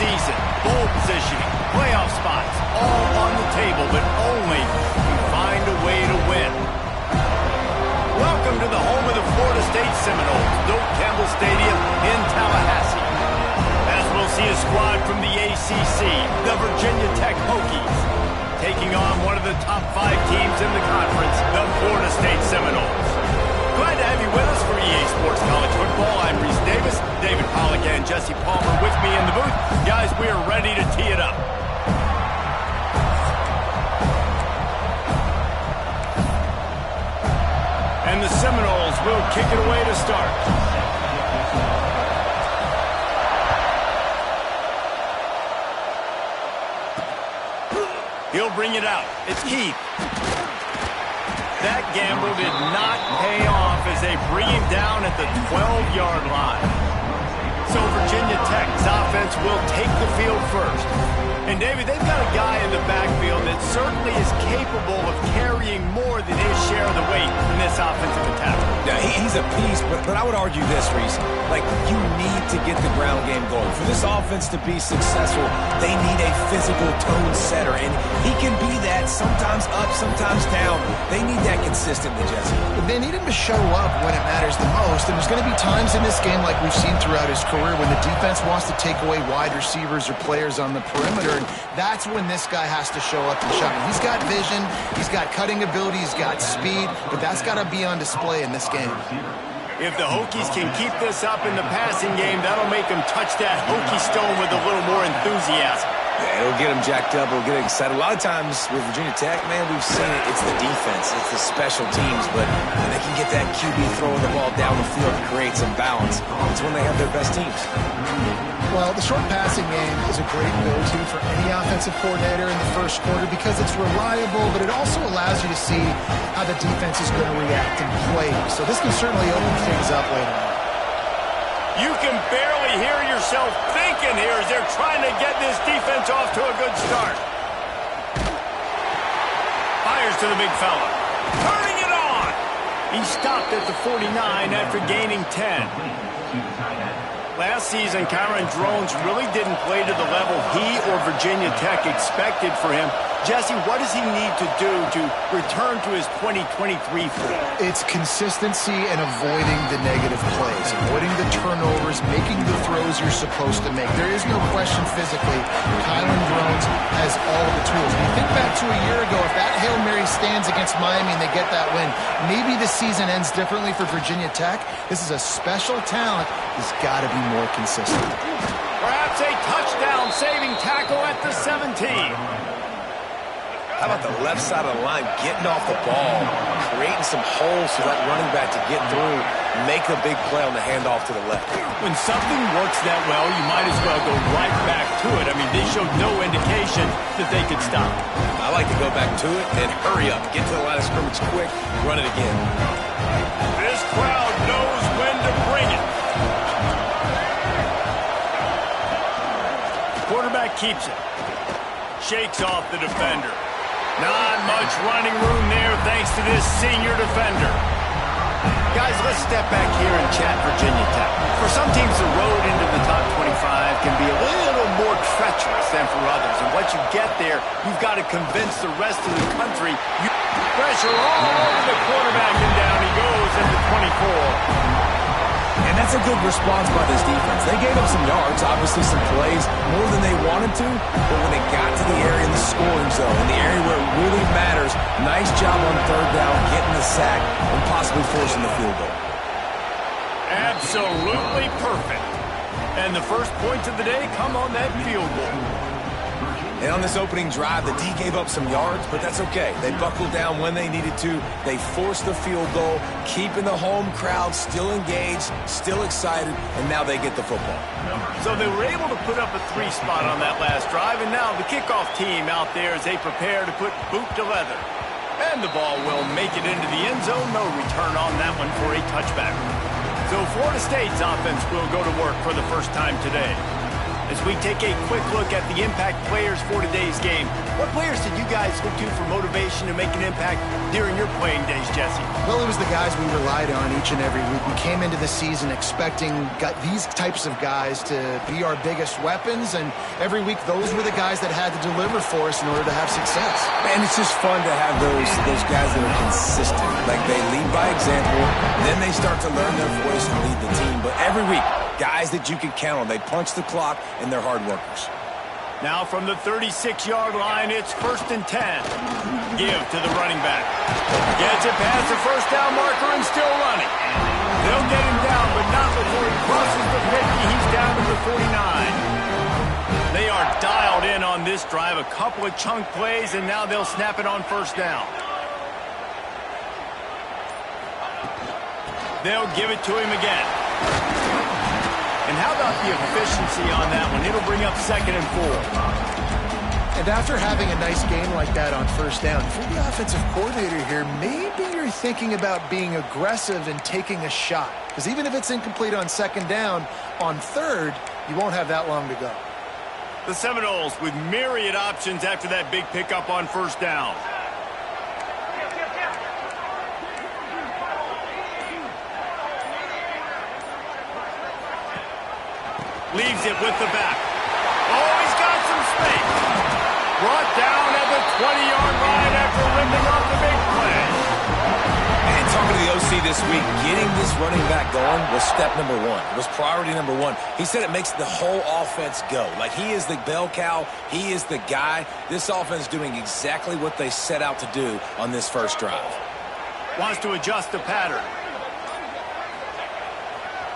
season. Bowl positioning, playoff spots, all on the table, but only to find a way to win. Welcome to the home of the Florida State Seminoles, Doak Campbell Stadium in Tallahassee. As we'll see a squad from the ACC, the Virginia Tech Hokies, taking on one of the top 5 teams in the conference, the Florida State Seminoles. Glad to have you with us for EA Sports College Football. I'm Reese Davis, David Pollack and Jesse Palmer with me in the booth. Guys, we are ready to tee it up. And the Seminoles will kick it away to start. He'll bring it out. It's Keith. That gamble did not pay off as they bring him down at the 12-yard line. So Virginia Tech's offense will take the field first. And, David, they've got a guy in the backfield that certainly is capable of carrying more than his share of the weight in this offensive attack. Yeah, he's a piece, but I would argue this, Reese. Like, you need to get the ground game going. For this offense to be successful, they need a physical tone setter, and he can be that, sometimes up, sometimes down. They need that consistently, Jesse. But they need him to show up when it matters the most, and there's going to be times in this game, like we've seen throughout his career, when the defense wants to take away wide receivers or players on the perimeter, and that's when this guy has to show up and shine. He's got vision, he's got cutting ability, he's got speed, but that's got to be on display in this game. If the Hokies can keep this up in the passing game, that'll make them touch that Hokie stone with a little more enthusiasm. Yeah, it'll get them jacked up, it'll get them excited. A lot of times with Virginia Tech, man, we've seen it. It's the defense, it's the special teams, but when they can get that QB throwing the ball down the field to create some balance, it's when they have their best teams. Well, the short passing game is a great go-to for any offensive coordinator in the first quarter because it's reliable, but it also allows you to see how the defense is going to react and play. So this can certainly open things up later on. You can barely hear yourself thinking here as they're trying to get this defense off to a good start. Fires to the big fella. Turning it on. He stopped at the 49 after gaining 10. Last season, Kyron Drones really didn't play to the level he or Virginia Tech expected for him. Jesse, what does he need to do to return to his 2023 form? It's consistency and avoiding the negative plays, avoiding the turnovers, making the throws you're supposed to make. There is no question physically, Kyron Drones has all the tools. When you think back to a year ago, if that Hail Mary stands against Miami and they get that win, maybe the season ends differently for Virginia Tech. This is a special talent. He's got to be more consistent. Perhaps a touchdown-saving tackle at the 17. How about the left side of the line getting off the ball, creating some holes for that running back to get through, make a big play on the handoff to the left. When something works that well, you might as well go right back to it. I mean, they showed no indication that they could stop. I like to go back to it and hurry up, get to the line of scrimmage quick, run it again. This crowd knows when to bring it. Quarterback keeps it. Shakes off the defender. Not much running room there thanks to this senior defender. Guys, let's step back here and chat Virginia Tech. For some teams, the road into the top 25 can be a little more treacherous than for others. And once you get there, you've got to convince the rest of the country. Pressure all over the quarterback, and down he goes at the 24. And that's a good response by this defense. They gave up some yards, obviously some plays, more than they wanted to, but when they got to the area in the scoring zone, in the area where it really matters, nice job on third down, getting the sack, and possibly forcing the field goal. Absolutely perfect. And the first points of the day come on that field goal. And on this opening drive, the D gave up some yards, but that's okay. They buckled down when they needed to. They forced the field goal, keeping the home crowd still engaged, still excited, and now they get the football. So they were able to put up a 3 spot on that last drive, and now the kickoff team out there as they prepare to put boot to leather. And the ball will make it into the end zone. No return on that one for a touchback. So Florida State's offense will go to work for the first time today. As we take a quick look at the impact players for today's game, what players did you guys look to for motivation to make an impact during your playing days, Jesse? Well, it was the guys we relied on each and every week. We came into the season expecting these types of guys to be our biggest weapons, and every week those were the guys that had to deliver for us in order to have success. And it's just fun to have those guys that are consistent. Like, they lead by example, then they start to learn their voice and lead the team. But every week, guys that you can count on. They punch the clock, and they're hard workers. Now from the 36-yard line, it's 1st and 10. Give to the running back. Gets it past the first down marker and still running. They'll get him down, but not before he crosses the 50. He's down to the 49. They are dialed in on this drive. A couple of chunk plays, and now they'll snap it on 1st down. They'll give it to him again. And how about the efficiency on that one? It'll bring up 2nd and 4. And after having a nice game like that on 1st down, if you're the offensive coordinator here, maybe you're thinking about being aggressive and taking a shot. Because even if it's incomplete on 2nd down, on 3rd, you won't have that long to go. The Seminoles with myriad options after that big pickup on 1st down. Leaves it with the back. Oh, he's got some space. Brought down at the 20-yard line after ripping off the big play. And talking to the OC this week, getting this running back going was step number one. It was priority number one. He said it makes the whole offense go. Like, he is the bell cow. He is the guy. This offense doing exactly what they set out to do on this first drive. Wants to adjust the pattern.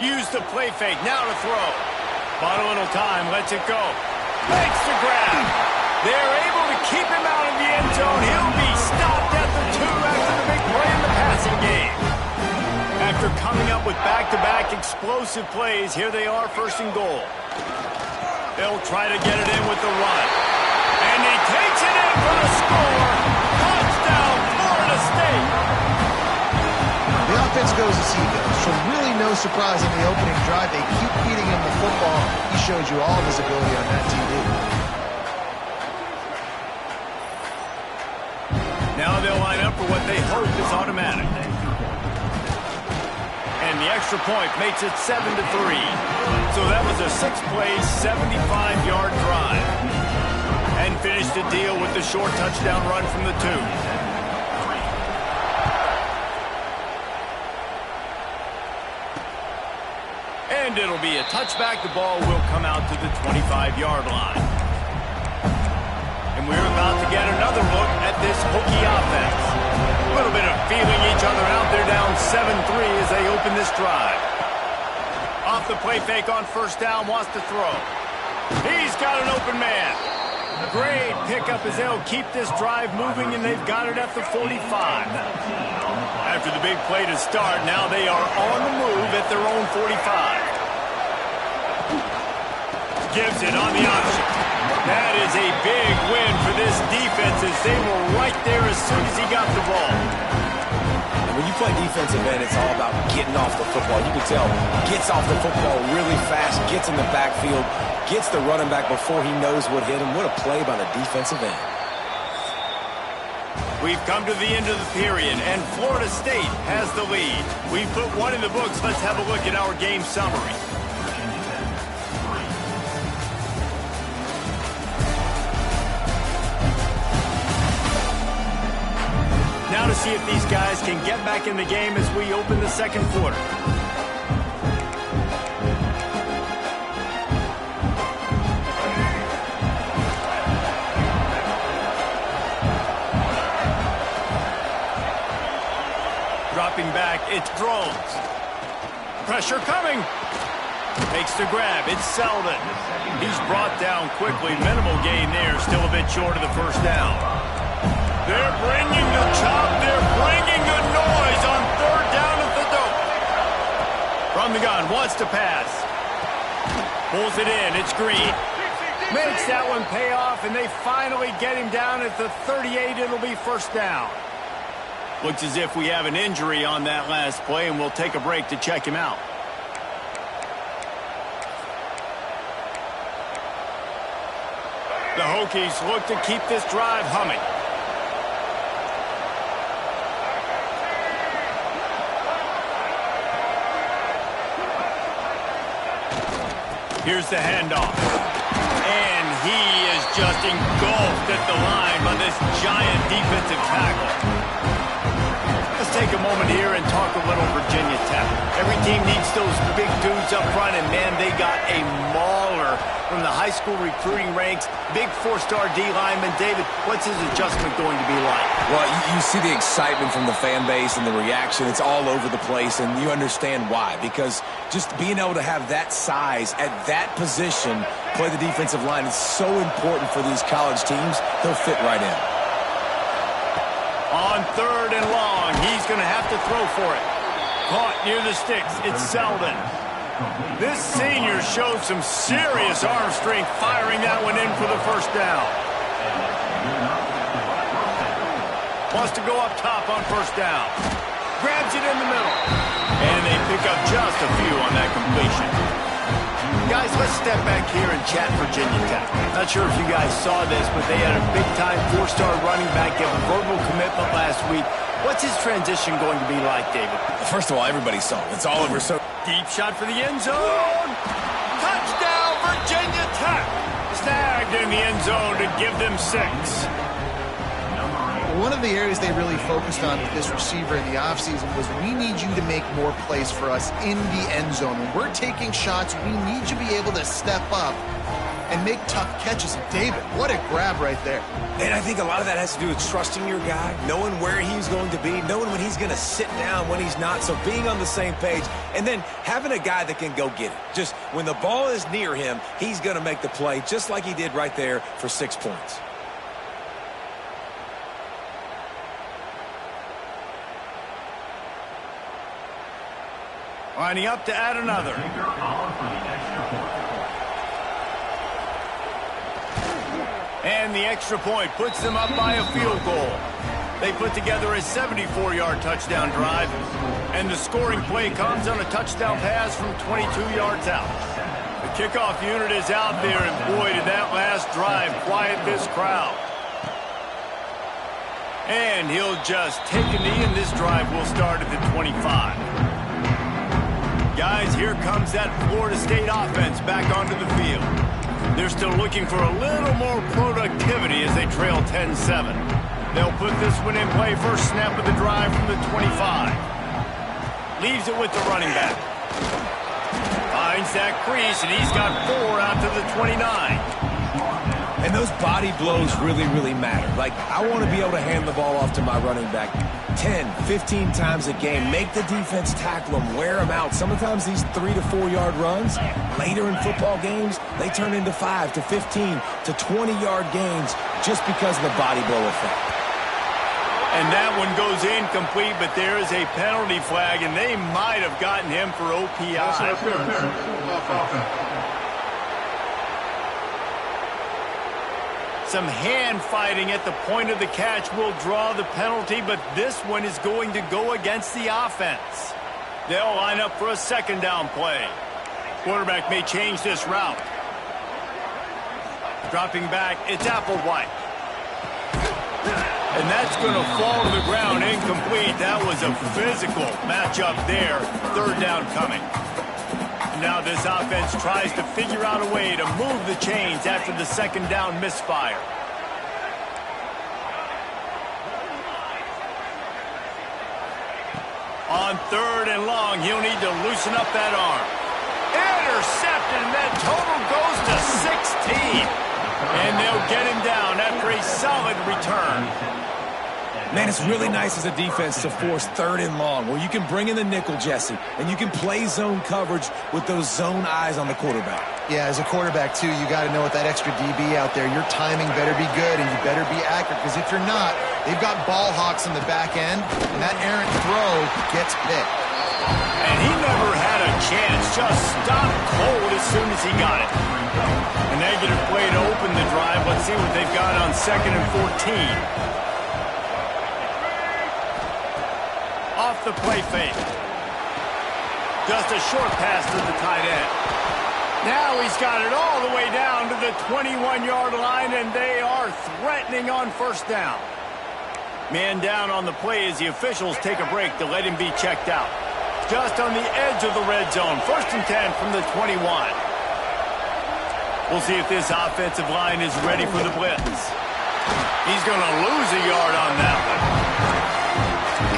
Use the play fake. Now to throw. Bought a little time, lets it go. Makes the grab. They're able to keep him out of the end zone. He'll be stopped at the 2 after the big play in the passing game. After coming up with back-to-back explosive plays, here they are, 1st and goal. They'll try to get it in with the run. And he takes it in for the score. Touchdown, Florida State. The offense goes as he goes. So really no surprise in the opening drive. They keep feeding him the football. He showed you all of his ability on that TD. Now they'll line up for what they hope is automatic. And the extra point makes it 7-3. So that was a 6-play, 75-yard drive. And finished the deal with the short touchdown run from the 2. And it'll be a touchback. The ball will come out to the 25-yard line. And we're about to get another look at this Hokie offense. A little bit of feeling each other out. They're down 7-3 as they open this drive. Off the play fake on 1st down, wants to throw. He's got an open man. Great pickup as they'll keep this drive moving, and they've got it at the 45. After the big play to start, now they are on the move at their own 45. Gives it on the option. That is a big win for this defense as they were right there as soon as he got the ball. And when you play defensive end, it's all about getting off the football. You can tell, gets off the football really fast, gets in the backfield, gets the running back before he knows what hit him. What a play by the defensive end. We've come to the end of the period, and Florida State has the lead. We've put one in the books. Let's have a look at our game summary. Now to see if these guys can get back in the game as we open the 2nd quarter. Dropping back, it's Drones. Pressure coming. Makes the grab, it's Selden. He's brought down quickly, minimal gain there, still a bit short of the 1st down. They're bringing the chop. They're bringing the noise on 3rd down at the dope. From the gun, wants to pass. Pulls it in. It's Green. Makes that one pay off, and they finally get him down at the 38. It'll be 1st down. Looks as if we have an injury on that last play, and we'll take a break to check him out. The Hokies look to keep this drive humming. Here's the handoff. And he is just engulfed at the line by this giant defensive tackle. Let's take a moment here and talk a little Virginia Tech. Every team needs those big dudes up front, and man, they got a mauler from the high school recruiting ranks. Big four-star D lineman. David, what's his adjustment going to be like? Well, you see the excitement from the fan base and the reaction. It's all over the place, and you understand why. Because just being able to have that size at that position, play the defensive line, is so important for these college teams. He'll fit right in. On 3rd and long, he's going to have to throw for it. Caught near the sticks. It's Selden. This senior showed some serious arm strength firing that one in for the first down. Wants to go up top on first down. Grabs it in the middle. And they pick up just a few on that completion. Guys, let's step back here and chat Virginia Tech. Not sure if you guys saw this, but they had a big-time four-star running back give a verbal commitment last week. What's his transition going to be like, David? First of all, everybody saw it. It's all over. So deep shot for the end zone. Touchdown, Virginia Tech. Snagged in the end zone to give them 6. One of the areas they really focused on with this receiver in the offseason was we need you to make more plays for us in the end zone. When we're taking shots, we need you to be able to step up and make tough catches. David, what a grab right there. And I think a lot of that has to do with trusting your guy, knowing where he's going to be, knowing when he's going to sit down, when he's not. So being on the same page, and then having a guy that can go get it. Just when the ball is near him, he's going to make the play, just like he did right there for 6 points. Lining up to add another. And the extra point puts them up by a field goal. They put together a 74-yard touchdown drive, and the scoring play comes on a touchdown pass from 22 yards out. The kickoff unit is out there, and boy, did that last drive quiet this crowd. And he'll just take a knee, and this drive will start at the 25. Guys, here comes that Florida State offense back onto the field. They're still looking for a little more productivity as they trail 10-7. They'll put this one in play first snap of the drive from the 25. Leaves it with the running back. Finds that crease, and he's got 4 out to the 29. And those body blows really, really matter. Like, I want to be able to hand the ball off to my running back 10, 15 times a game. Make the defense tackle them, wear them out. Sometimes these 3 to 4 yard runs, later in football games, they turn into 5 to 15 to 20-yard gains just because of the body blow effect. And that one goes incomplete, but there is a penalty flag, and they might have gotten him for OPI. Some hand fighting at the point of the catch will draw the penalty, but this one is going to go against the offense. They'll line up for a second down play. Quarterback may change this route. Dropping back, it's Applewhite. And that's going to fall to the ground incomplete. That was a physical matchup there. Third down coming. Now this offense tries to figure out a way to move the chains after the second down misfire. On 3rd and long, he'll need to loosen up that arm. Intercepted, and that total goes to 16. And they'll get him down after a solid return. Man, it's really nice as a defense to force 3rd and long, where you can bring in the nickel, Jesse, and you can play zone coverage with those zone eyes on the quarterback. Yeah, as a quarterback, too, you got to know with that extra DB out there, your timing better be good and you better be accurate, because if you're not, they've got ball hawks in the back end, and that errant throw gets picked. And he never had a chance, just stopped cold as soon as he got it. A negative play to open the drive. Let's see what they've got on 2nd and 14. Off the play fake. Just a short pass to the tight end. Now he's got it all the way down to the 21-yard line, and they are threatening on first down. Man down on the play as the officials take a break to let him be checked out. Just on the edge of the red zone. 1st and 10 from the 21. We'll see if this offensive line is ready for the blitz. He's going to lose a yard on that one.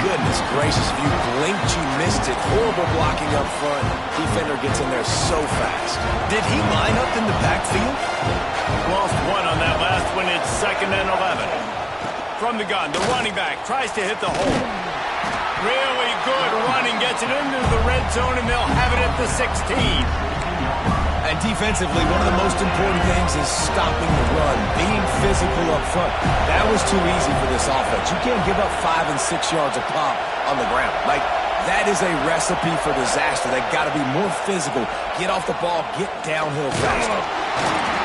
Goodness gracious, if you blinked, you missed it. Horrible blocking up front. Defender gets in there so fast. Did he line up in the backfield? Lost one on that last one. It's 2nd and 11. From the gun, the running back tries to hit the hole. Really good running, gets it into the red zone, and they'll have it at the 16. And defensively, one of the most important things is stopping the run, being physical up front. That was too easy for this offense. You can't give up 5 and 6 yards a pop on the ground. Like, that is a recipe for disaster. They got to be more physical, get off the ball, get downhill faster.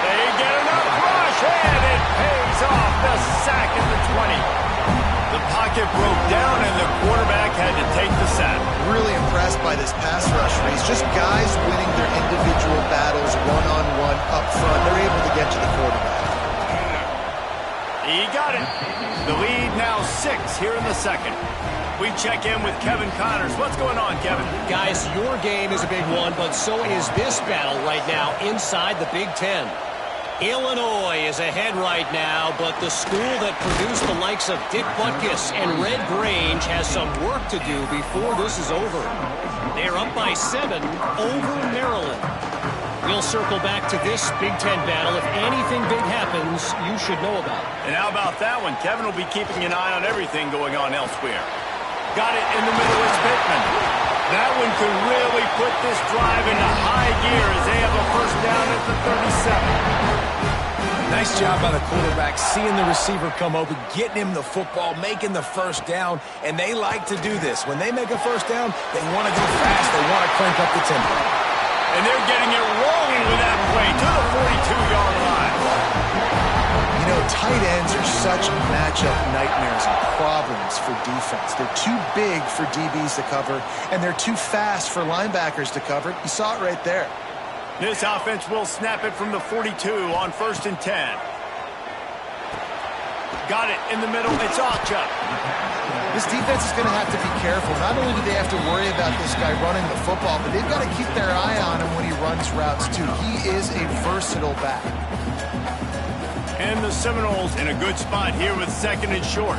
They get enough rush, and it pays off. The sack at the 20. The pocket broke down, and the quarterback had to take the sack. Really impressed by this pass rush, Reese. Just guys winning their individual battles one-on-one up front. They're able to get to the quarterback. He got it. The lead now 6 here in the second. We check in with Kevin Connors. What's going on, Kevin? Guys, your game is a big one, but so is this battle right now inside the Big Ten. Illinois is ahead right now, but the school that produced the likes of Dick Butkus and Red Grange has some work to do before this is over. They're up by 7 over Maryland. We'll circle back to this Big Ten battle. If anything big happens, you should know about it. And how about that one? Kevin will be keeping an eye on everything going on elsewhere. Got it in the middle, it's Pittman. That one could really put this drive into high gear as they have a first down at the 37. Nice job by the quarterback, seeing the receiver come open, getting him the football, making the first down, and they like to do this. When they make a first down, they want to go fast. They want to crank up the tempo. And they're getting it rolling with that play to the 42-yard line. You know, tight ends are such matchup nightmares and problems for defense. They're too big for DBs to cover, and they're too fast for linebackers to cover. You saw it right there. This offense will snap it from the 42 on 1st and 10. Got it in the middle. It's Ocha. This defense is going to have to be careful. Not only do they have to worry about this guy running the football, but they've got to keep their eye on him when he runs routes, too. He is a versatile back. And the Seminoles in a good spot here with 2nd and short.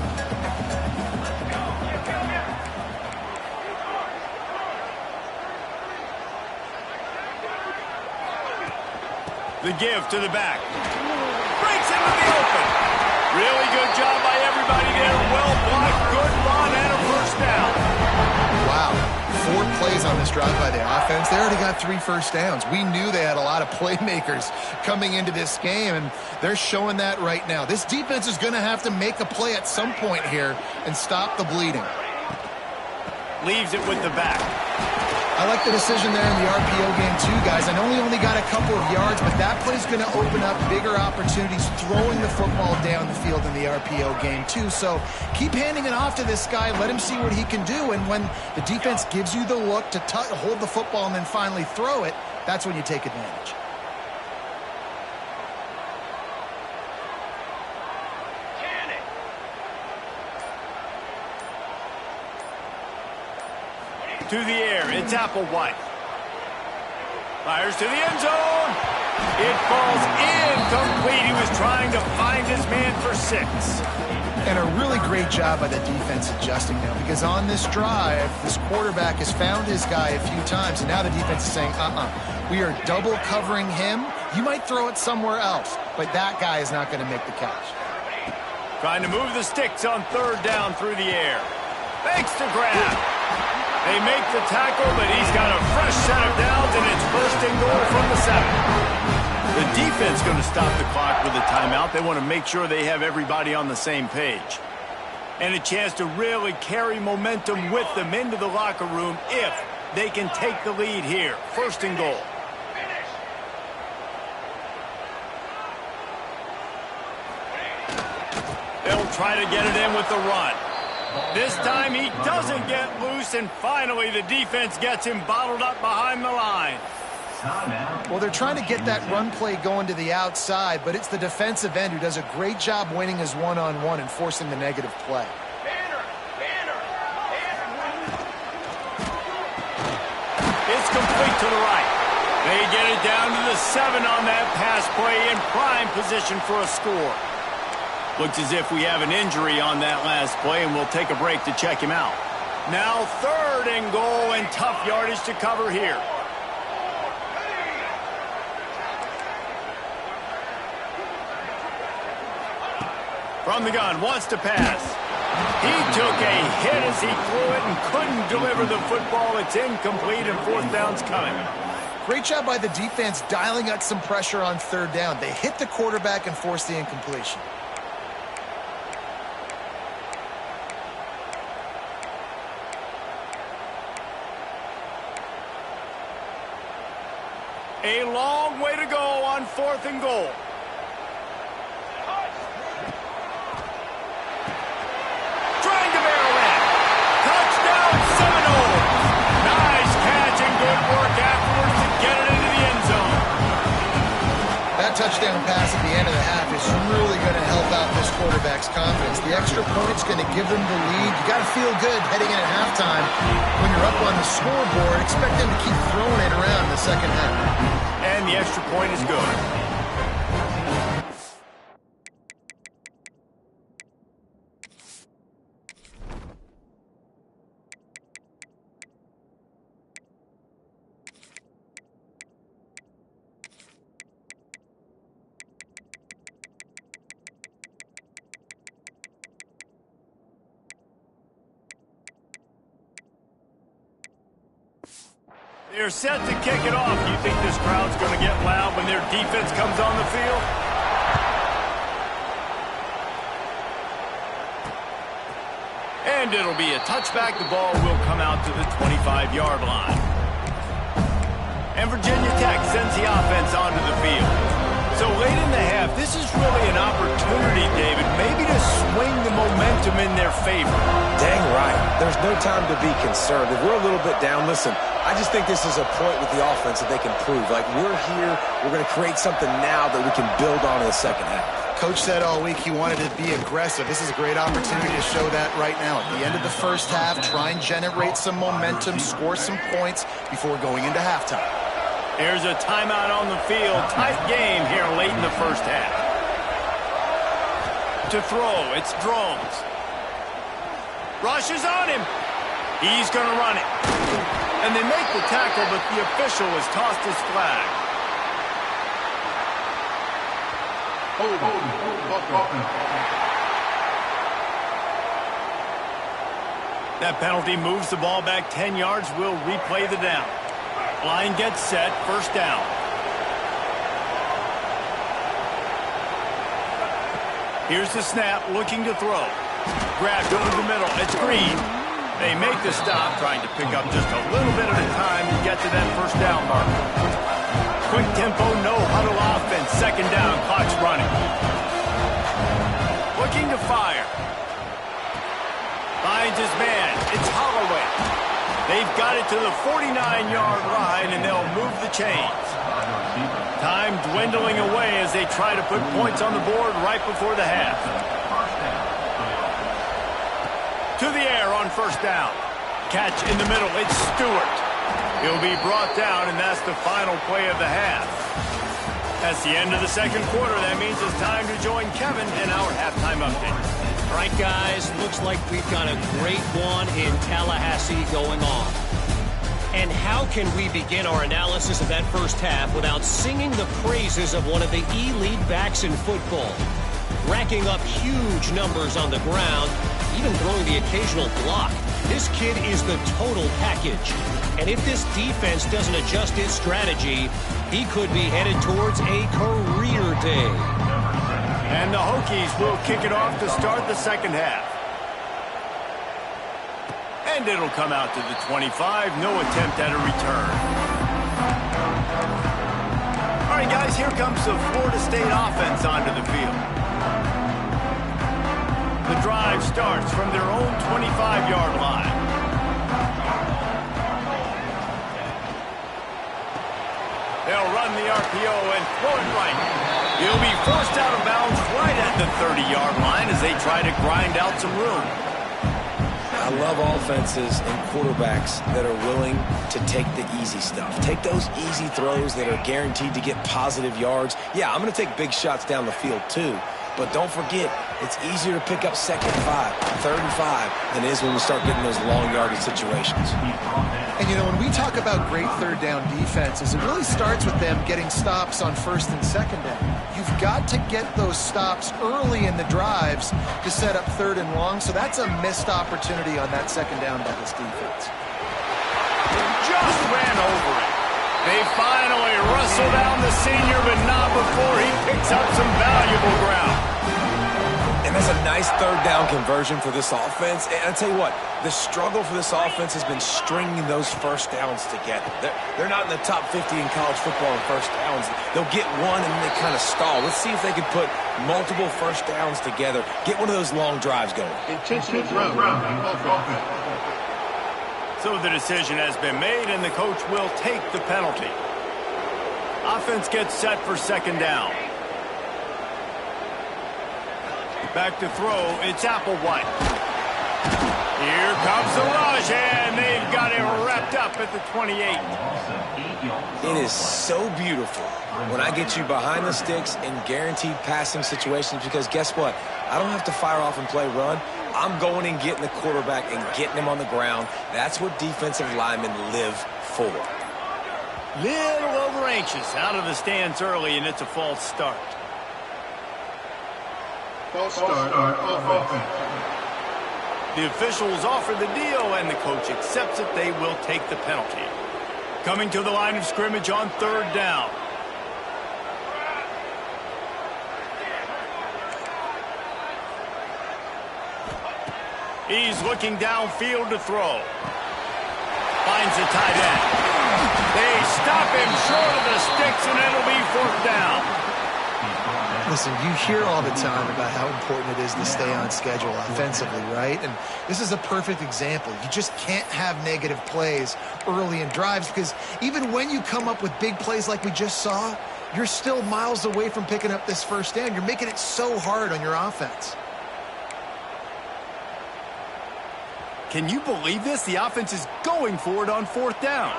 The give to the back. Breaks into the open. Really good job by everybody there. Well blocked, good run, and a first down. Wow. 4 plays on this drive by the offense. They already got 3 first downs. We knew they had a lot of playmakers coming into this game, and they're showing that right now. This defense is going to have to make a play at some point here and stop the bleeding. Leaves it with the back. I like the decision there in the RPO game too, guys. I know he only got a couple of yards, but that play's going to open up bigger opportunities throwing the football down the field in the RPO game too. So keep handing it off to this guy. Let him see what he can do. And when the defense gives you the look to hold the football and then finally throw it, that's when you take advantage. To the air, it's Applewhite. Fires to the end zone. It falls incomplete. He was trying to find his man for 6. And a really great job by the defense adjusting now, because on this drive, this quarterback has found his guy a few times, and now the defense is saying, we are double covering him. You might throw it somewhere else, but that guy is not going to make the catch. Trying to move the sticks on 3rd down through the air. Thanks to Graham. They make the tackle, but he's got a fresh set of downs, and it's 1st and goal from the 7. The defense going to stop the clock with a timeout. They want to make sure they have everybody on the same page. And a chance to really carry momentum with them into the locker room if they can take the lead here. 1st and goal. They'll try to get it in with the run. This time he doesn't get loose, and finally the defense gets him bottled up behind the line. Well, they're trying to get that run play going to the outside, but it's the defensive end who does a great job winning his one-on-one and forcing the negative play. It's complete to the right. They get it down to the 7 on that pass play in prime position for a score. Looks as if we have an injury on that last play, and we'll take a break to check him out. Now 3rd and goal, and tough yardage to cover here. From the gun, wants to pass. He took a hit as he threw it and couldn't deliver the football. It's incomplete, and 4th down's coming. Great job by the defense dialing up some pressure on 3rd down. They hit the quarterback and forced the incompletion. A long way to go on 4th and goal. Trying to barrel in. Touchdown Seminoles. Nice catch and good work afterwards to get it into the end zone. That touchdown pass at the end of the half is really going to help out this quarterback's confidence. The extra point's going to give them the lead. You got to feel good heading in at halftime. When you're up on the scoreboard, expect them to keep throwing it around in the second half. And the extra point is good. They're set to kick it off. Do you think this crowd's going to get loud when their defense comes on the field? And it'll be a touchback. The ball will come out to the 25-yard line. And Virginia Tech sends the offense onto the field. So late in the half, this is really an opportunity, David, maybe to swing the momentum in their favor. Dang right. There's no time to be concerned. If we're a little bit down, listen, I just think this is a point with the offense that they can prove. Like, we're here, we're going to create something now that we can build on in the second half. Coach said all week he wanted to be aggressive. This is a great opportunity to show that right now. At the end of the first half, try and generate some momentum, score some points before going into halftime. There's a timeout on the field. Tight game here late in the first half. To throw, it's Drones. Rushes on him. He's going to run it. And they make the tackle, but the official has tossed his flag. That penalty moves the ball back 10 yards. We'll replay the down. Line gets set, 1st down. Here's the snap, looking to throw. Grabbed over the middle, it's Green. They make the stop, trying to pick up just a little bit at a time to get to that 1st down mark. Quick tempo, no huddle offense, 2nd down, clock's running. Looking to fire. Finds his man, it's Holloway. They've got it to the 49-yard line, and they'll move the chains. Time dwindling away as they try to put points on the board right before the half. To the air on 1st down. Catch in the middle, it's Stewart. He'll be brought down, and that's the final play of the half. That's the end of the 2nd quarter. That means it's time to join Kevin in our halftime update. All right, guys, looks like we've got a great one in Tallahassee going on. And how can we begin our analysis of that first half without singing the praises of one of the elite backs in football? Racking up huge numbers on the ground, even throwing the occasional block. This kid is the total package. And if this defense doesn't adjust its strategy, he could be headed towards a career day. And the Hokies will kick it off to start the 2nd half. And it'll come out to the 25. No attempt at a return. All right, guys, here comes the Florida State offense onto the field. The drive starts from their own 25-yard line. RPO and throw it right. He'll be forced out of bounds right at the 30-yard line as they try to grind out some room. I love offenses and quarterbacks that are willing to take the easy stuff. Take those easy throws that are guaranteed to get positive yards. Yeah, I'm going to take big shots down the field too. But don't forget, it's easier to pick up 2nd and 5, 3rd and 5 than it is when we start getting those long yardage situations. And, you know, when we talk about great third down defenses, it really starts with them getting stops on 1st and 2nd down. You've got to get those stops early in the drives to set up 3rd and long, so that's a missed opportunity on that 2nd down by this defense. Just ran over it. They finally wrestle down the senior, but not before he picks up some valuable ground. And that's a nice 3rd down conversion for this offense. And I tell you what, the struggle for this offense has been stringing those 1st downs together. They're not in the top 50 in college football in 1st downs. They'll get one and they kind of stall. Let's see if they can put multiple 1st downs together. Get one of those long drives going. Intentional throw. So the decision has been made, and the coach will take the penalty. Offense gets set for 2nd down. Back to throw, it's Applewhite. Here comes the rush, and they've got him wrapped up at the 28. It is so beautiful when I get you behind the sticks in guaranteed passing situations, because guess what? I don't have to fire off and play run. I'm going and getting the quarterback and getting him on the ground. That's what defensive linemen live for. Little over anxious, out of the stands early, and it's a false start. False start offense. The officials offer the deal, and the coach accepts it. They will take the penalty. Coming to the line of scrimmage on 3rd down. He's looking downfield to throw. Finds the tight end. They stop him short of the sticks, and it'll be 4th down. Listen, you hear all the time about how important it is to stay on schedule offensively, right? And this is a perfect example. You just can't have negative plays early in drives, because even when you come up with big plays like we just saw, you're still miles away from picking up this 1st down. You're making it so hard on your offense. Can you believe this? The offense is going for it on 4th down.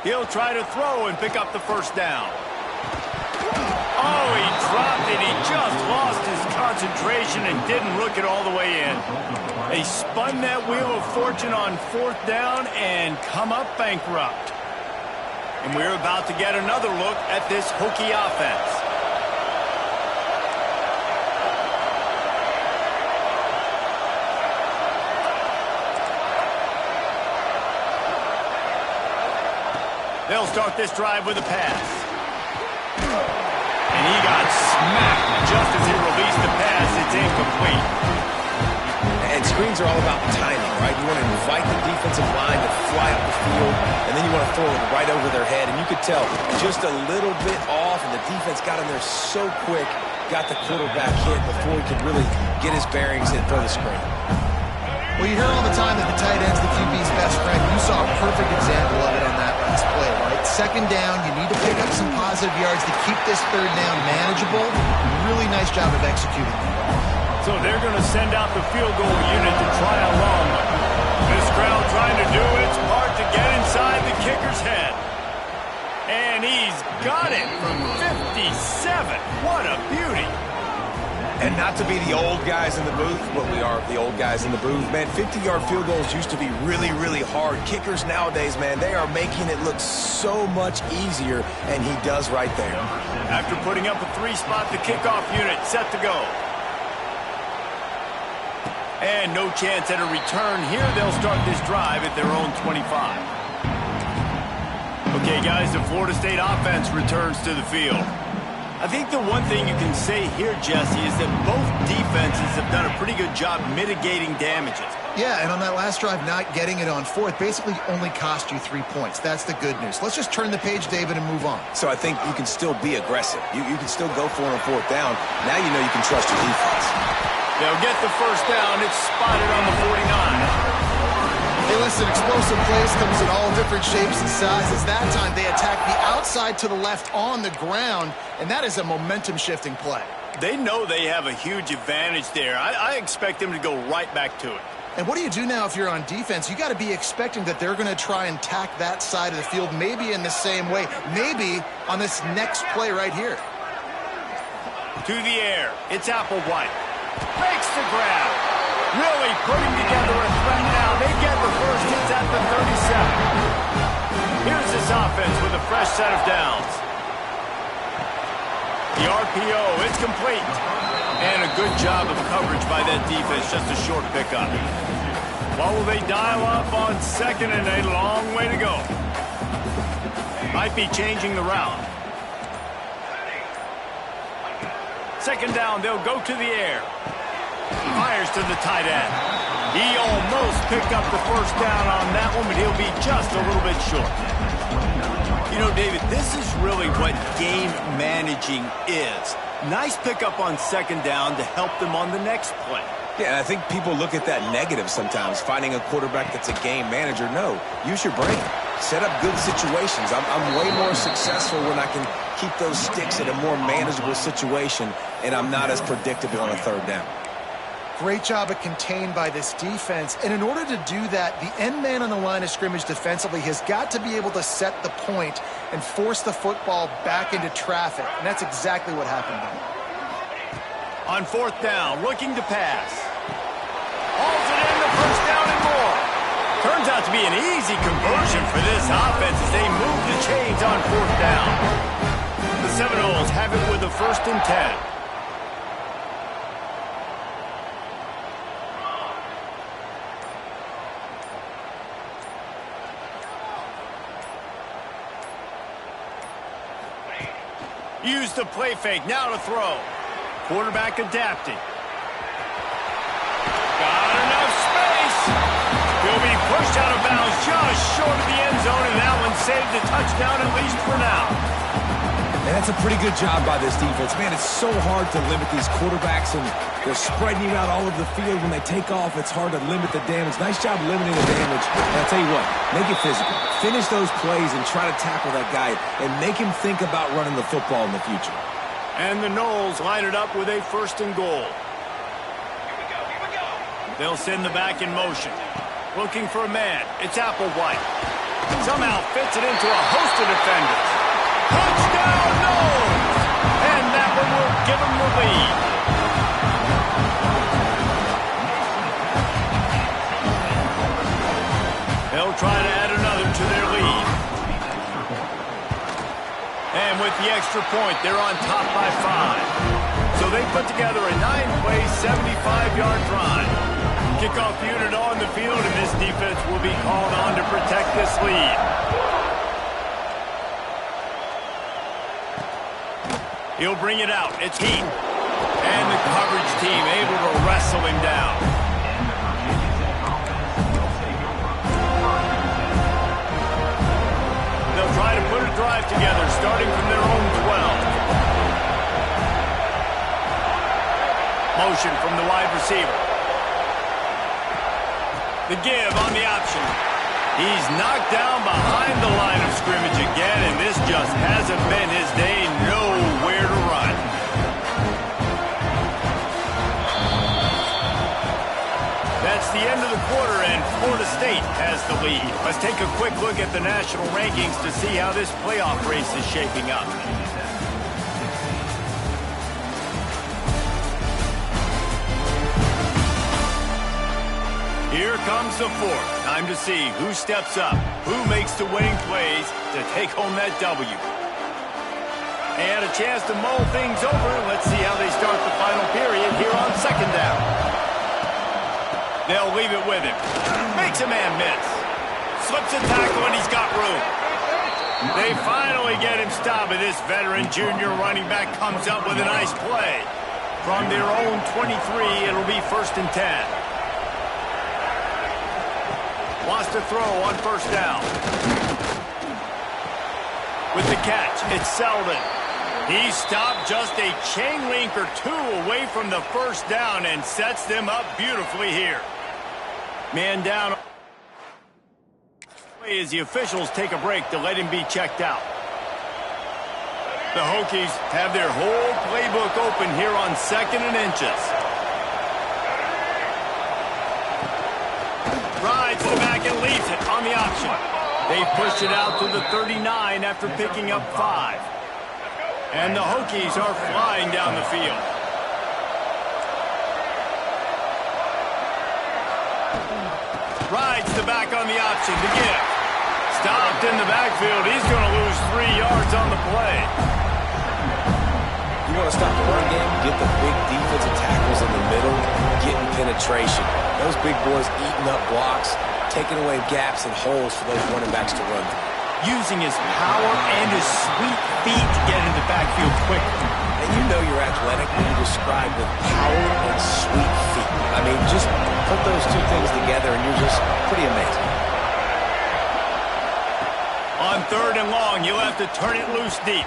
He'll try to throw and pick up the 1st down. Oh, he dropped it. He just lost his concentration and didn't look it all the way in. They spun that wheel of fortune on 4th down and come up bankrupt. And we're about to get another look at this Hokie offense. They'll start this drive with a pass. And he got smacked just as he released the pass. It's incomplete. And screens are all about timing, right? You want to invite the defensive line to fly up the field, and then you want to throw it right over their head. And you could tell just a little bit off, and the defense got in there so quick, got the quarterback hit before he could really get his bearings and throw the screen. Well, you hear all the time that the tight end's the QB's best friend. You saw a perfect example of it on that last play, right? 2nd down, you need to pick up some positive yards to keep this 3rd down manageable. Really nice job of executing that. So they're going to send out the field goal unit to try a long one. This crowd trying to do its part to get inside the kicker's head. And he's got it from 57. What a beauty. And not to be the old guys in the booth, but we are the old guys in the booth, man. 50-yard field goals used to be really, really hard. Kickers nowadays, man, they are making it look so much easier, and he does right there. After putting up a 3-spot, the kickoff unit set to go. And no chance at a return here. They'll start this drive at their own 25. Okay, guys, the Florida State offense returns to the field. I think the one thing you can say here, Jesse, is that both defenses have done a pretty good job mitigating damages. Yeah, and on that last drive, not getting it on 4th basically only cost you 3 points. That's the good news. Let's just turn the page, David, and move on. So I think you can still be aggressive. You can still go for it on 4th down. Now you know you can trust your defense. They'll get the 1st down. It's spotted on the 49. Hey, listen, explosive plays comes in all different shapes and sizes. That time they attack the outside to the left on the ground, and that is a momentum-shifting play. They know they have a huge advantage there. I expect them to go right back to it. And what do you do now if you're on defense? You got to be expecting that they're going to try and tack that side of the field, maybe in the same way, maybe on this next play right here. To the air, it's Applewhite. Makes the grab. Really putting together a threat now. They get the first hits at the 37. Here's this offense with a fresh set of downs. The RPO, it's complete. And a good job of coverage by that defense, just a short pickup. What will they dial up on second and a long way to go? Might be changing the route. Second down, they'll go to the air. Fires to the tight end. He almost picked up the first down on that one, but he'll be just a little bit short. You know, David, this is really what game managing is. Nice pickup on second down to help them on the next play. Yeah, and I think people look at that negative sometimes, finding a quarterback that's a game manager. No, use your brain. Set up good situations. I'm way more successful when I can keep those sticks in a more manageable situation, and I'm not as predictable on a third down. Great job of contained by this defense. And in order to do that, the end man on the line of scrimmage defensively has got to be able to set the point and force the football back into traffic. And that's exactly what happened there. On fourth down, looking to pass. Hauls it in, the first down and more. Turns out to be an easy conversion for this offense as they move the chains on fourth down. The Seminoles have it with a 1st and 10. Use the play fake, now to throw. Quarterback adapting. Got enough space. He'll be pushed out of bounds just short of the end zone, and that one saved a touchdown at least for now. And that's a pretty good job by this defense. Man, it's so hard to limit these quarterbacks, and they're spreading you out all over the field. When they take off, it's hard to limit the damage. Nice job limiting the damage. And I'll tell you what, make it physical. Finish those plays and try to tackle that guy and make him think about running the football in the future. And the Noles line it up with a 1st and goal. They'll send the back in motion. Looking for a man. It's Applewhite. Somehow fits it into a host of defenders. Touchdown, Noles! And that one will give them the lead. They'll try to add another to their lead. And with the extra point, they're on top by 5. So they put together a 9-play, 75-yard drive. Kickoff unit on the field, and this defense will be called on to protect this lead. He'll bring it out. It's Heat. And the coverage team able to wrestle him down. They'll try to put a drive together, starting from their own 12. Motion from the wide receiver. The give on the option. He's knocked down behind the line of scrimmage again, and this just hasn't been his day. Nowhere to run. That's the end of the quarter, and Florida State has the lead. Let's take a quick look at the national rankings to see how this playoff race is shaping up. Here comes the fourth. Time to see who steps up, who makes the winning plays to take home that W. They had a chance to mull things over. Let's see how they start the final period here on second down. They'll leave it with him. Makes a man miss. Slips a tackle and he's got room. They finally get him stopped, and this veteran junior running back comes up with a nice play. From their own 23, it'll be 1st and 10. Wants to throw on first down. With the catch, it's Selden. He stopped just a chain link or two away from the first down and sets them up beautifully here. Man down. play as the officials take a break to let him be checked out. The Hokies have their whole playbook open here on 2nd and inches. Rides the back and leaves it on the option. They've pushed it out to the 39 after picking up 5. And the Hokies are flying down the field. Rides the back on the option to give. Stopped in the backfield. He's going to lose 3 yards on the play. You want to stop the run game? Get the big defensive tackles in the middle, getting penetration. Those big boys eating up blocks, taking away gaps and holes for those running backs to run through. Using his power and his sweet feet to get into the backfield quickly. And you know you're athletic when you describe with power and sweet feet. I mean, just put those two things together and you're just pretty amazing. On 3rd and long, you'll have to turn it loose deep.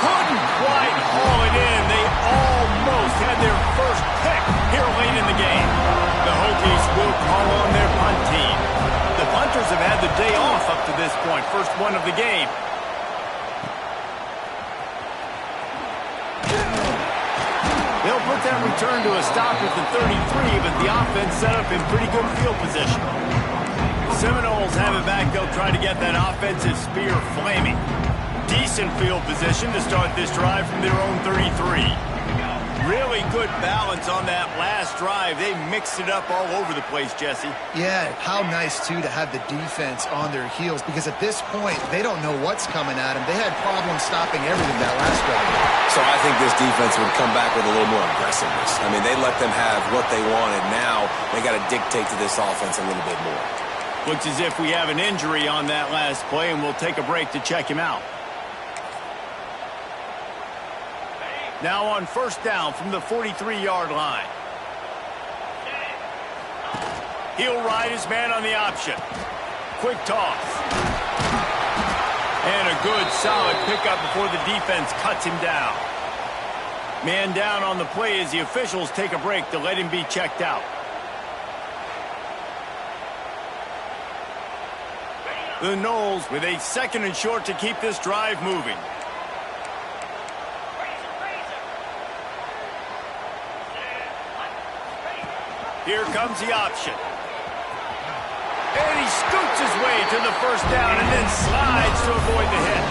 Couldn't quite haul it in. They almost had their first pick here late in the game. The Hokies will call on their punt team. The punters have had the day off up to this point. First one of the game. They'll put that return to a stop at the 33, but the offense set up in pretty good field position. Seminoles have it back. They'll try to get that offensive spear flaming. Decent field position to start this drive from their own 33. Really good balance on that last drive. They mixed it up all over the place, Jesse. Yeah, how nice, too, to have the defense on their heels, because at this point, they don't know what's coming at them. They had problems stopping everything that last drive. So I think this defense would come back with a little more aggressiveness. I mean, they let them have what they wanted. Now they got to dictate to this offense a little bit more. Looks as if we have an injury on that last play, and we'll take a break to check him out. Now on 1st down from the 43-yard line. He'll ride his man on the option. Quick toss. And a good, solid pickup before the defense cuts him down. Man down on the play as the officials take a break to let him be checked out. The Noles with a 2nd and short to keep this drive moving. Here comes the option. And he scoots his way to the 1st down and then slides to avoid the hit.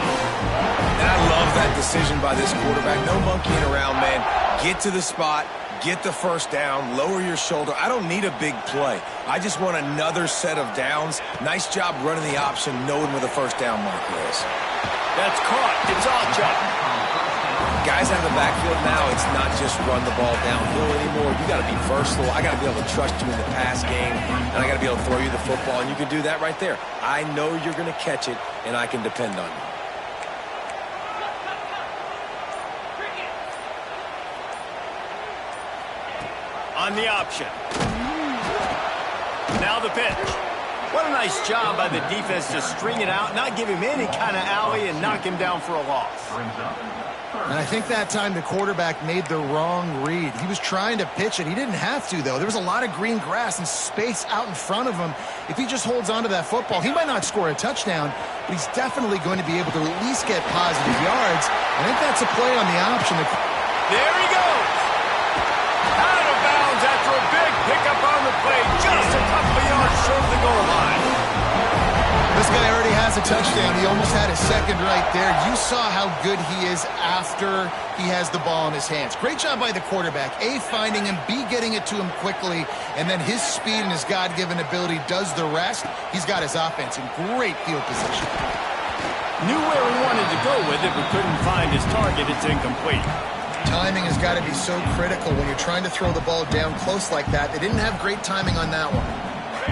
And I love that decision by this quarterback. No monkeying around, man. Get to the spot, get the 1st down, lower your shoulder. I don't need a big play. I just want another set of downs. Nice job running the option, knowing where the 1st down marker is. That's caught. It's Ochoa. Guys out of the backfield now, it's not just run the ball downhill anymore. You got to be versatile. I got to be able to trust you in the pass game, and I got to be able to throw you the football, and you can do that right there. I know you're going to catch it, and I can depend on you. On the option. Now the pitch. What a nice job by the defense to string it out, not give him any kind of alley, and knock him down for a loss. And I think that time the quarterback made the wrong read. He was trying to pitch it. He didn't have to, though. There was a lot of green grass and space out in front of him. If he just holds on to that football, he might not score a touchdown, but he's definitely going to be able to at least get positive yards. I think that's a play on the option. There he goes. Out of bounds after a big pickup on the play, just a couple of yards short of the goal line. This guy already has a touchdown. He almost had a 2nd right there. You saw how good he is after he has the ball in his hands. Great job by the quarterback. A, finding him, B, getting it to him quickly, and then his speed and his God-given ability does the rest. He's got his offense in great field position. Knew where he wanted to go with it, but couldn't find his target. It's incomplete. Timing has got to be so critical when you're trying to throw the ball down close like that. They didn't have great timing on that one.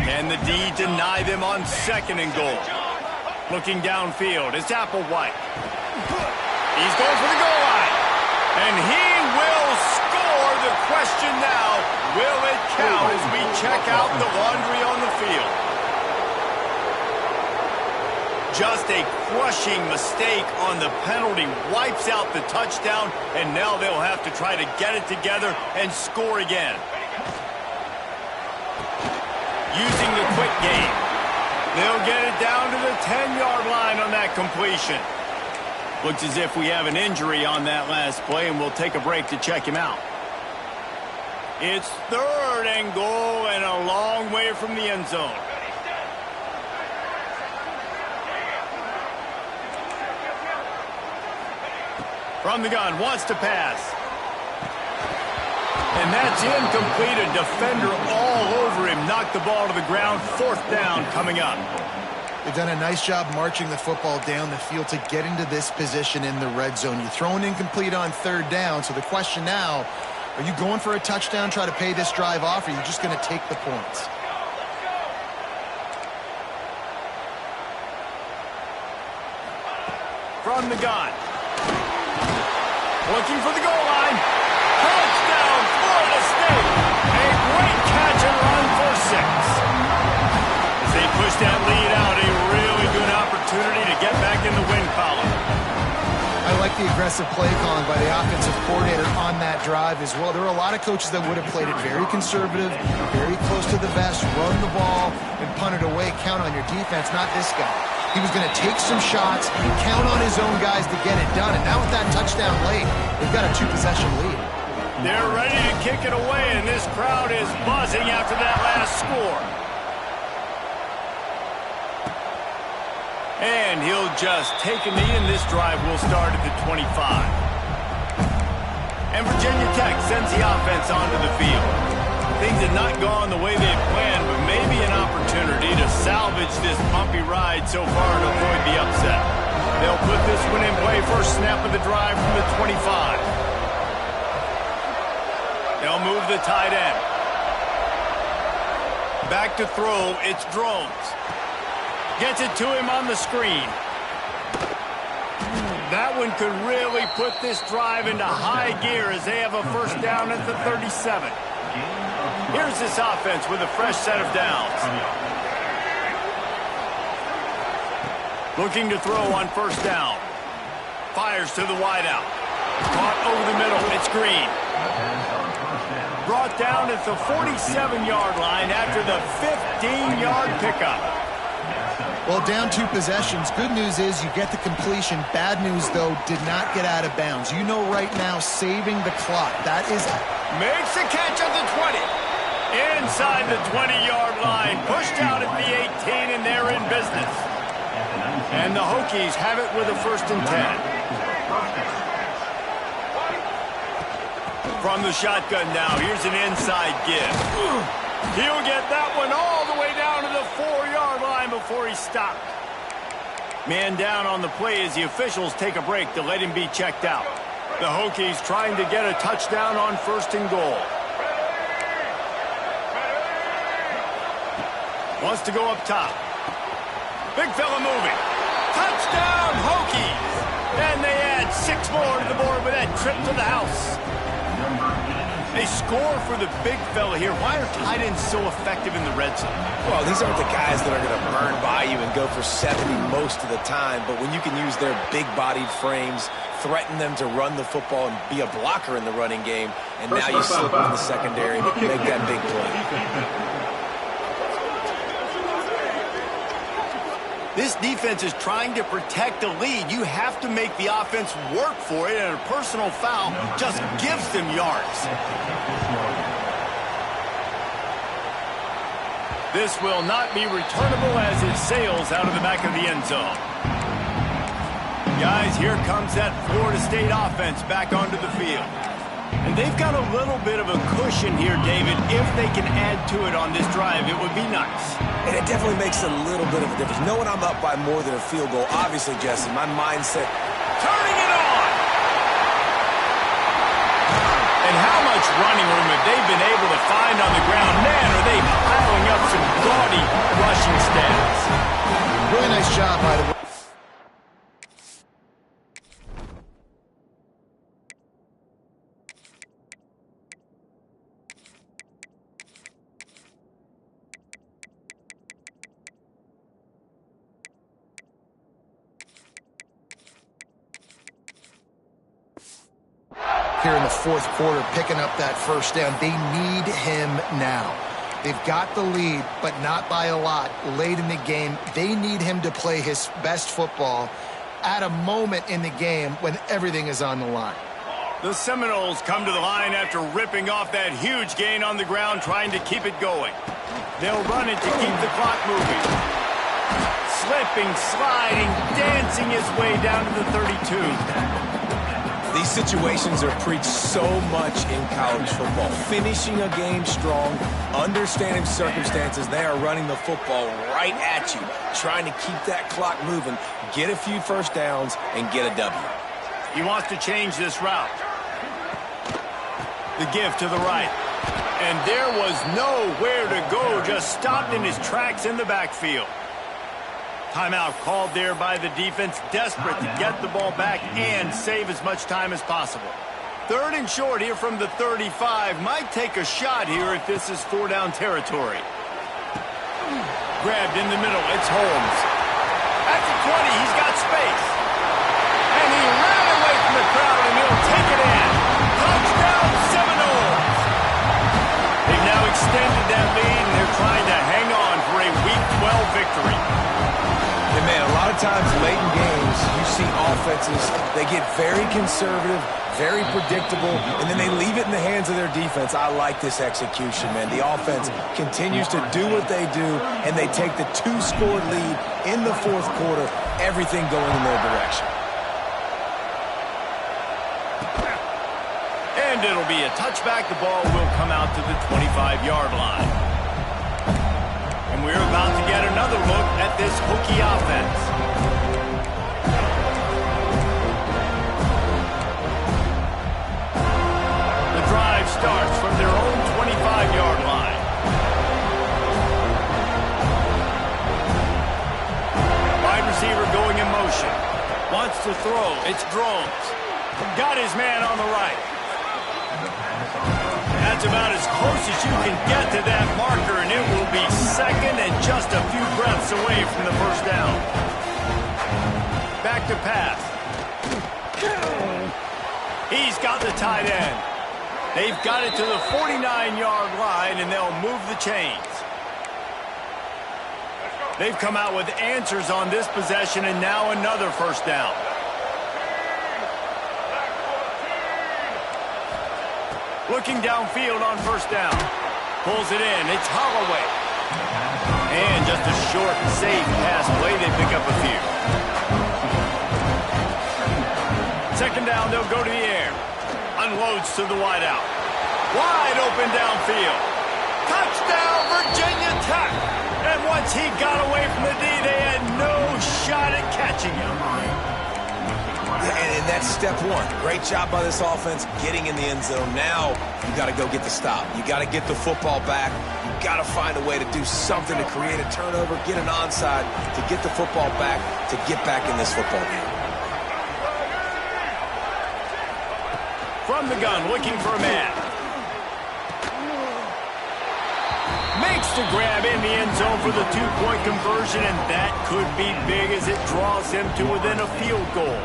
Can the D deny them on 2nd and goal? Looking downfield, it's Applewhite. He's going for the goal line. And he will score. The question now, will it count as we check out the laundry on the field? Just a crushing mistake on the penalty wipes out the touchdown, and now they'll have to try to get it together and score again. Using the quick game. They'll get it down to the 10-yard line on that completion. Looks as if we have an injury on that last play, and we'll take a break to check him out. It's 3rd and goal and a long way from the end zone. From the gun, wants to pass. And that's incomplete. A defender all over him. Knocked the ball to the ground. 4th down coming up. They've done a nice job marching the football down the field to get into this position in the red zone. You throw an incomplete on 3rd down, so the question now, are you going for a touchdown, try to pay this drive off, or are you just going to take the points? From the gun. Looking for the goal line. Touchdown, Florida State. A great catch and run for 6. As they push that lead out, a really good opportunity to get back in the win column. I like the aggressive play calling by the offensive coordinator on that drive as well. There were a lot of coaches that would have played it very conservative, very close to the vest, run the ball, and punt it away. Count on your defense, not this guy. He was going to take some shots, count on his own guys to get it done. And now with that touchdown late, they've got a 2-possession lead. They're ready to kick it away, and this crowd is buzzing after that last score. And he'll just take a knee, and this drive will start at the 25. And Virginia Tech sends the offense onto the field. Things had not gone the way they had planned, but maybe an opportunity to salvage this bumpy ride so far and avoid the upset. They'll put this one in play. First snap of the drive from the 25. They'll move the tight end. Back to throw, it's Drones. Gets it to him on the screen. That one could really put this drive into high gear as they have a first down at the 37. Here's this offense with a fresh set of downs. Looking to throw on first down. Fires to the wideout. Caught over the middle. It's Green. Brought down at the 47-yard line after the 15-yard pickup. Well, down 2 possessions. Good news is you get the completion. Bad news, though, did not get out of bounds. You know right now, saving the clock. That is... Makes the catch at the 20. Inside the 20-yard line. Pushed out at the 18, and they're in business. And the Hokies have it with a 1st and 10. From the shotgun now, here's an inside give. He'll get that one all the way down to the 4-yard line before he stopped. Man down on the play as the officials take a break to let him be checked out. The Hokies trying to get a touchdown on 1st and goal. Wants to go up top. Big fella moving. Touchdown, Hokies! And they add 6 more to the board with that trip to the house. They score for the big fella here. Why are tight ends so effective in the red zone? Well, these aren't the guys that are going to burn by you and go for 70 most of the time, but when you can use their big-bodied frames, threaten them to run the football and be a blocker in the running game, and now you slip them in the secondary, make that big play. This defense is trying to protect the lead. You have to make the offense work for it, and a personal foul just gives them yards. This will not be returnable as it sails out of the back of the end zone. Guys, here comes that Florida State offense back onto the field. And they've got a little bit of a cushion here, David. If they can add to it on this drive, it would be nice. And it definitely makes a little bit of a difference. Knowing I'm up by more than a field goal, obviously, Jesse, my mindset... Turning it on! And how much running room have they been able to find on the ground? Man, are they piling up some gaudy rushing stats. Really nice job, by the way. Here in the 4th quarter, picking up that first down. They need him now. They've got the lead, but not by a lot late in the game. They need him to play his best football at a moment in the game when everything is on the line. The Seminoles come to the line after ripping off that huge gain on the ground, trying to keep it going. They'll run it to keep the clock moving. Slipping, sliding, dancing his way down to the 32. These situations are preached so much in college football. Finishing a game strong, understanding circumstances. They are running the football right at you, trying to keep that clock moving, get a few first downs, and get a W. He wants to change this route. The give to the right. And there was nowhere to go, just stopped in his tracks in the backfield. Timeout called there by the defense, desperate to get the ball back and save as much time as possible. 3rd and short here from the 35. Might take a shot here if this is 4-down territory. Grabbed in the middle. It's Holmes. At the 20, he's got space. And he ran away from the crowd, and he'll take it in. Touchdown, Seminoles! They've now extended that lead, and they're trying to hang on for a Week 12 victory. And man, a lot of times late in games, you see offenses, they get very conservative, very predictable, and then they leave it in the hands of their defense. I like this execution, man. The offense continues to do what they do, and they take the 2-score lead in the 4th quarter, everything going in their direction. And it'll be a touchback. The ball will come out to the 25-yard line. And we're about to get another look at this Hokie offense. The drive starts from their own 25-yard line. Wide receiver going in motion. Wants to throw. It's Drones. Got his man on the right. That's about as close as you can get to that marker, and it will be 2nd and just a few breaths away from the 1st down. Back to pass. He's got the tight end. They've got it to the 49-yard line, and they'll move the chains. They've come out with answers on this possession, and now another 1st down. Looking downfield on 1st down. Pulls it in. It's Holloway. And just a short, safe pass play. They pick up a few. 2nd down, they'll go to the air. Unloads to the wideout. Wide open downfield. Touchdown, Virginia Tech. And once he got away from the D, they had no shot at catching him. And that's step 1. Great job by this offense getting in the end zone. Now you got to go get the stop. You got to get the football back. You got to find a way to do something to create a turnover, get an onside, to get the football back, to get back in this football game. From the gun, looking for a man. Makes the grab in the end zone for the 2-point conversion, and that could be big as it draws him to within a field goal.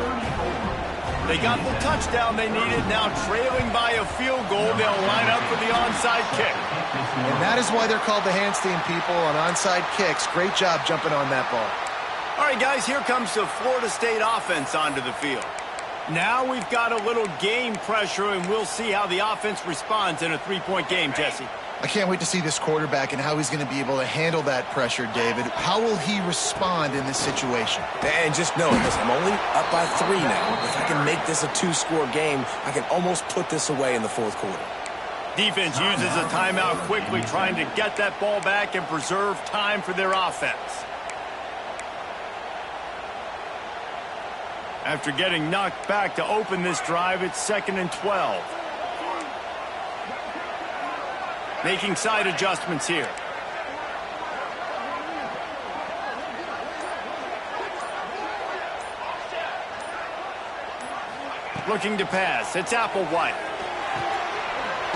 They got the touchdown they needed. Now trailing by a field goal, they'll line up for the onside kick. And that is why they're called the Handstein people on onside kicks. Great job jumping on that ball. All right, guys, here comes the Florida State offense onto the field. Now we've got a little game pressure, and we'll see how the offense responds in a 3-point game, Jesse. I can't wait to see this quarterback and how he's going to be able to handle that pressure, David. How will he respond in this situation? And just know, listen, I'm only up by 3 now. If I can make this a 2-score game, I can almost put this away in the 4th quarter. Defense uses a timeout quickly, trying to get that ball back and preserve time for their offense. After getting knocked back to open this drive, it's 2nd and 12. Making side adjustments here. Looking to pass. It's Applewhite.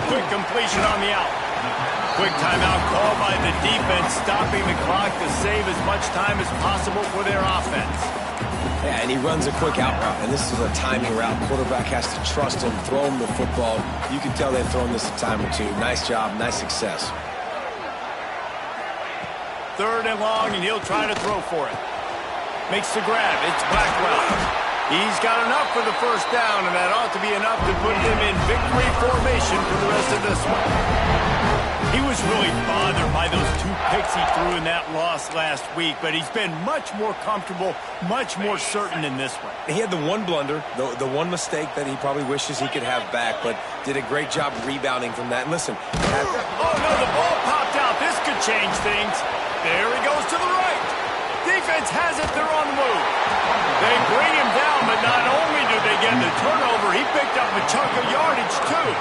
Quick completion on the out. Quick timeout call by the defense, stopping the clock to save as much time as possible for their offense. Yeah, and he runs a quick out route, and this is a timing route. Quarterback has to trust him, throw him the football. You can tell they've thrown this a time or two. Nice job, nice success. 3rd and long, and he'll try to throw for it. Makes the grab. It's Blackwell. He's got enough for the 1st down, and that ought to be enough to put him in victory formation for the rest of this one. He was really bothered by those 2 picks he threw in that loss last week, but he's been much more comfortable, much more certain in this one. He had the one blunder, the one mistake that he probably wishes he could have back, but did a great job rebounding from that. And listen. Oh, no, the ball popped out. This could change things. There he goes to the right. Defense has it. They're on the move. They bring him down, but not only do they get the turnover, he picked up a chunk of yardage, too.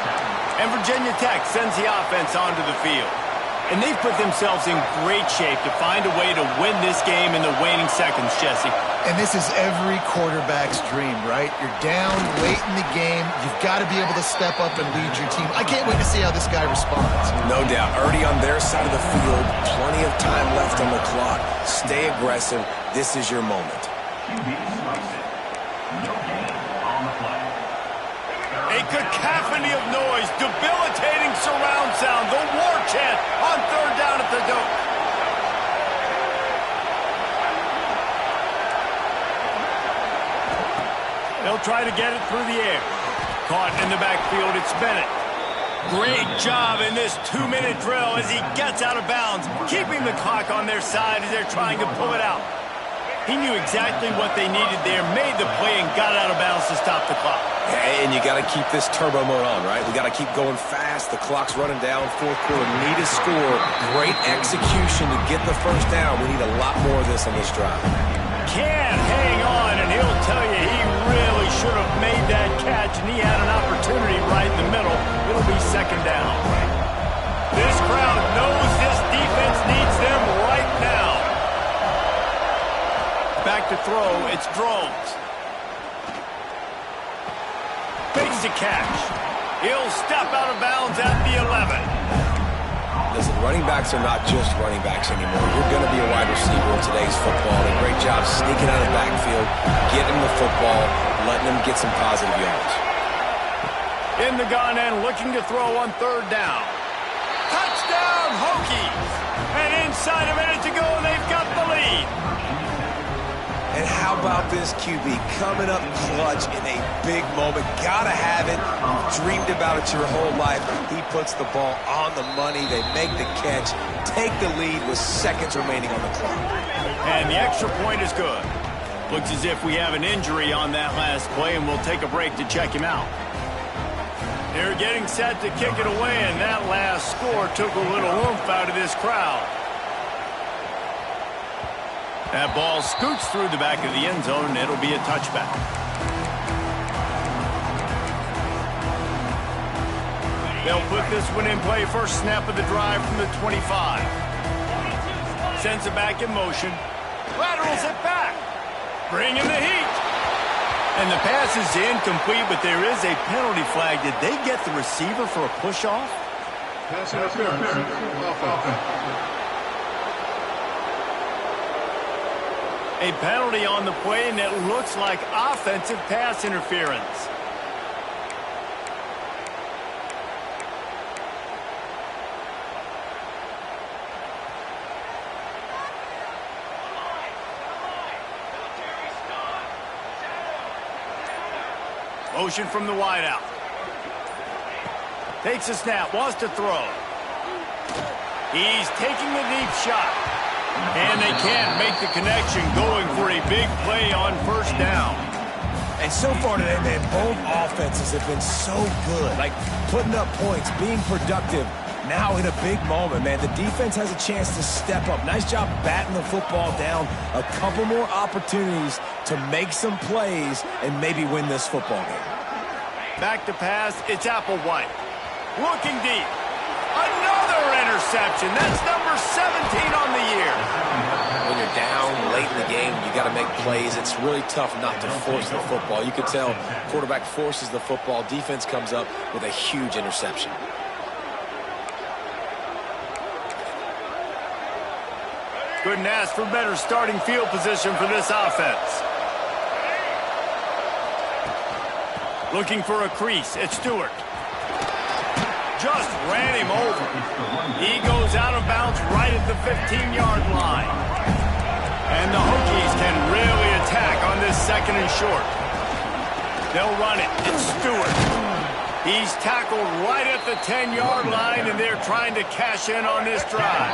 And Virginia Tech sends the offense onto the field. And they've put themselves in great shape to find a way to win this game in the waning seconds, Jesse. And this is every quarterback's dream, right? You're down late in the game. You've got to be able to step up and lead your team. I can't wait to see how this guy responds. No doubt. Already on their side of the field. Plenty of time left on the clock. Stay aggressive. This is your moment. A cacophony of noise, debilitating surround sound, the war chant on 3rd down at the Doak. They'll try to get it through the air. Caught in the backfield, it's Bennett. Great job in this 2-minute drill as he gets out of bounds, keeping the clock on their side as they're trying to pull it out. He knew exactly what they needed there, made the play, and got out of bounds to stop the clock. And you got to keep this turbo mode on, right? We got to keep going fast. The clock's running down. 4th quarter, need a score. Great execution to get the 1st down. We need a lot more of this on this drive. Can't hang on, and he'll tell you he really should have made that catch, and he had an opportunity right in the middle. It'll be 2nd down. This crowd knows this defense needs them right now. Back to throw, it's Drones. Fakes the catch. He'll step out of bounds at the 11. Listen, running backs are not just running backs anymore. You're going to be a wide receiver in today's football. A great job sneaking out of the backfield, getting the football, letting them get some positive yards. In the gun and looking to throw on 3rd down. Touchdown, Hokies! And inside a minute to go, they've got the lead. And how about this QB coming up clutch in a big moment? Gotta have it. You've dreamed about it your whole life. He puts the ball on the money. They make the catch, take the lead with seconds remaining on the clock. And the extra point is good. Looks as if we have an injury on that last play, and we'll take a break to check him out. They're getting set to kick it away, and that last score took a little oomph out of this crowd. That ball scoots through the back of the end zone, and it'll be a touchback. They'll put this one in play. 1st snap of the drive from the 25. Sends it back in motion. Laterals it back. Bringing the heat. And the pass is incomplete, but there is a penalty flag. Did they get the receiver for a push-off? Pass interference. A penalty on the play, and it looks like offensive pass interference. Motion from the wideout. Takes a snap, wants to throw. He's taking a deep shot. And they can't make the connection, going for a big play on 1st down. And so far today, man, both offenses have been so good. Like, putting up points, being productive. Now in a big moment, man, the defense has a chance to step up. Nice job batting the football down. A couple more opportunities to make some plays and maybe win this football game. Back to pass, it's Applewhite. Looking deep. Another interception. That's number 17 on the year. When you're down late in the game, you got to make plays. It's really tough not to force the football. You can tell quarterback forces the football. Defense comes up with a huge interception. Couldn't ask for better starting field position for this offense. Looking for a crease. It's Stewart. just ran him over. He goes out of bounds right at the 15-yard line. And the Hokies can really attack on this second and short. They'll run it. It's Stewart. He's tackled right at the 10-yard line, and they're trying to cash in on this drive.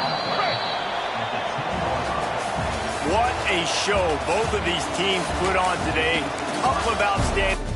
What a show both of these teams put on today. Couple of outstanding.